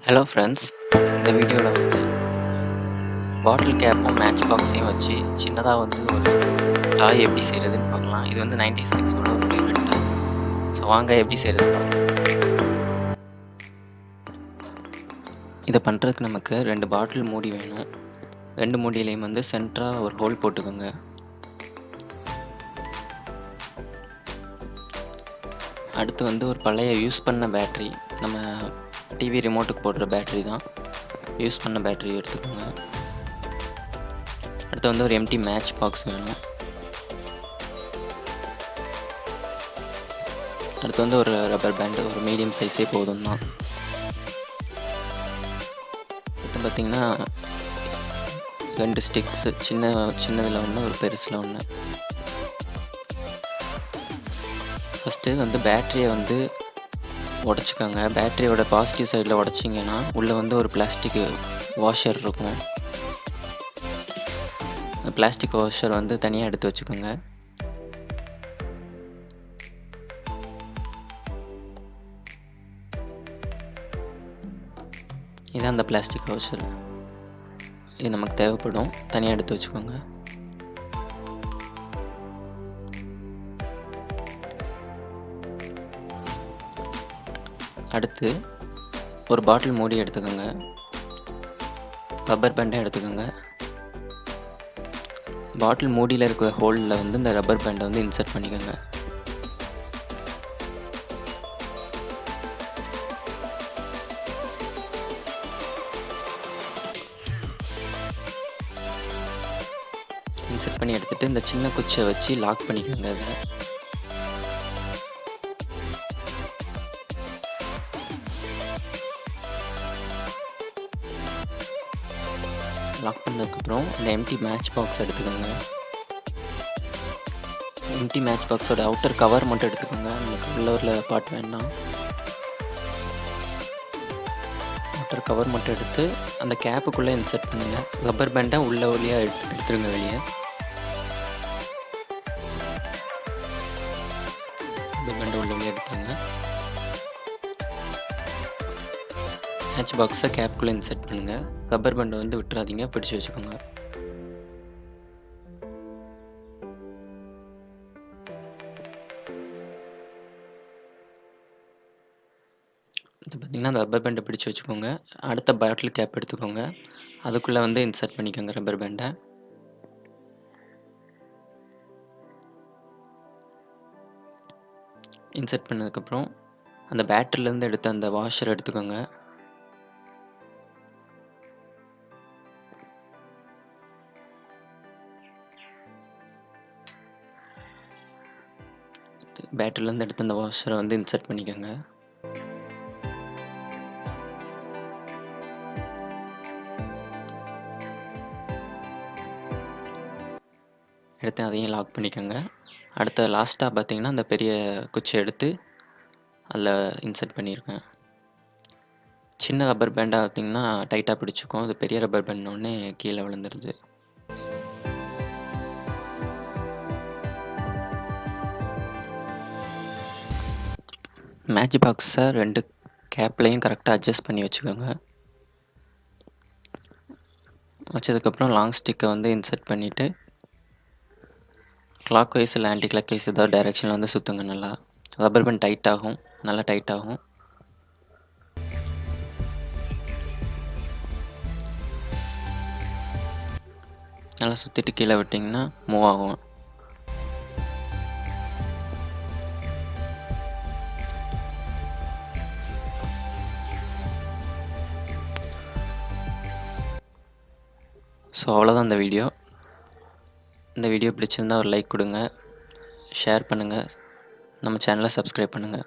Hello friends, இந்த வீடியோவில் வந்து பாட்டில் கேப்பும் மேட்ச் பாக்ஸையும் வச்சு சின்னதாக வந்து ஒரு டாய் எப்படி செய்கிறதுன்னு பார்க்கலாம். இது வந்து 90s கிட்ஸோட ஒரு ஃபேவரட் டாய். ஸோ வாங்க எப்படி செய்கிறதுன்னு பார்க்கலாம். இதை பண்ணுறதுக்கு நமக்கு 2 பாட்டில் மூடி வேணும். 2 மூடியிலையும் வந்து சென்டராக ஒரு ஹோல் போட்டுக்கோங்க. அடுத்து வந்து ஒரு பழைய யூஸ் பண்ண பேட்ரி, நம்ம டிவி ரிமோட்டுக்கு போடுற பேட்ரி தான், யூஸ் பண்ண பேட்ரி எடுத்துக்கோங்க. அடுத்து வந்து ஒரு எம்டி மேட்ச் பாக்ஸ் வேணும். அடுத்து வந்து ஒரு ரப்பர் பேண்டு, ஒரு மீடியம் சைஸே போதும் தான். அடுத்து பார்த்திங்கன்னா 2 ஸ்டிக்ஸு, சின்னதில் ஒன்று, ஒரு பெருசில் ஒன்று. ஃபஸ்ட்டு வந்து பேட்டரியை வந்து உடச்சிக்கோங்க. பேட்டரியோட பாசிட்டிவ் சைடில் உடச்சிங்கன்னா உள்ளே வந்து ஒரு பிளாஸ்டிக் வாஷர் இருக்கும். அந்த பிளாஸ்டிக் வாஷர் வந்து தனியாக எடுத்து வச்சுக்கோங்க. இதான் அந்த பிளாஸ்டிக் வாஷர். இது நமக்கு தேவைப்படும், தனியாக எடுத்து வச்சுக்கோங்க. அடுத்து ஒரு பாட்டில் மூடி எடுத்துக்கோங்க. ரப்பர் பேண்டை எடுத்துக்கோங்க. பாட்டில் மூடியில் இருக்கிற ஹோலில் வந்து இந்த ரப்பர் பேண்டை வந்து இன்சர்ட் பண்ணிக்கோங்க. இன்சர்ட் பண்ணி எடுத்துகிட்டு இந்த சின்ன குச்சியை வச்சு லாக் பண்ணிக்கோங்க. அதை லாக் பண்ணதுக்கப்புறம் இந்த எம்டி மேட்ச் பாக்ஸ் எடுத்துக்கோங்க. எம்டி மேட்ச் பாக்ஸோட அவுட்டர் கவர் மட்டும் எடுத்துக்கோங்க. நமக்கு உள்ள பார்ட் வேண்டாம். அவுட்டர் கவர் மட்டும் எடுத்து அந்த கேப்புக்குள்ளே இன்சர்ட் பண்ணுங்கள். ரப்பர் பேண்டை உள்ள வழியாக எடுத்துருங்க வெளியே. ரப்பர் பேண்டை உள்ள வழியாக எடுத்துருங்க. மேட்ச் பாக்ஸை கேப்புக்குள்ளே இன்சர்ட் பண்ணுங்கள். ரப்பர் பேண்டை வந்து விட்டுறாதீங்க, பிடிச்சி வச்சுக்கோங்க. இது பார்த்திங்கன்னா அந்த ரப்பர் பேண்டை பிடிச்சி வச்சுக்கோங்க. அடுத்த பாட்டில் கேப் எடுத்துக்கோங்க. அதுக்குள்ளே வந்து இன்சர்ட் பண்ணிக்கோங்க ரப்பர் பேண்டை. இன்சர்ட் பண்ணதுக்கப்புறம் அந்த பேட்டரியிலேருந்து எடுத்த அந்த வாஷர் எடுத்துக்கோங்க. பேட்டரியிலேருந்து எடுத்த அந்த வாஷரை வந்து இன்சர்ட் பண்ணிக்கோங்க. எடுத்து அதையும் லாக் பண்ணிக்கோங்க. அடுத்த லாஸ்ட்டாக பார்த்தீங்கன்னா அந்த பெரிய குச்சியை எடுத்து அதில் இன்சர்ட் பண்ணியிருக்கேன். சின்ன ரப்பர் பேண்டாக பார்த்திங்கன்னா டைட்டாக பிடிச்சிக்கும். அது பெரிய ரப்பர் பேண்டோடனே கீழே விழுந்துருது. மேட்ச் பாக்ஸை 2 கேப்லையும் கரெக்டாக அட்ஜஸ்ட் பண்ணி வச்சுக்கோங்க. வச்சதுக்கப்புறம் லாங் ஸ்டிக்கை வந்து இன்சர்ட் பண்ணிவிட்டு கிளாக் வைஸ் இல்லை ஆன்டி கிளாக் வைஸ் ஏதாவது டைரெக்ஷனில் வந்து சுற்றுங்க. நல்லா ரப்பர் பேண்ட் டைட் ஆகும், நல்லா டைட் ஆகும். நல்லா சுற்றிட்டு கீழே விட்டிங்கன்னா மூவ் ஆகும். ஸோ அவ்வளோதான் இந்த வீடியோ. இந்த வீடியோ பிடிச்சிருந்தால் ஒரு லைக் கொடுங்க, ஷேர் பண்ணுங்கள், நம்ம சேனலை சப்ஸ்கிரைப் பண்ணுங்கள்.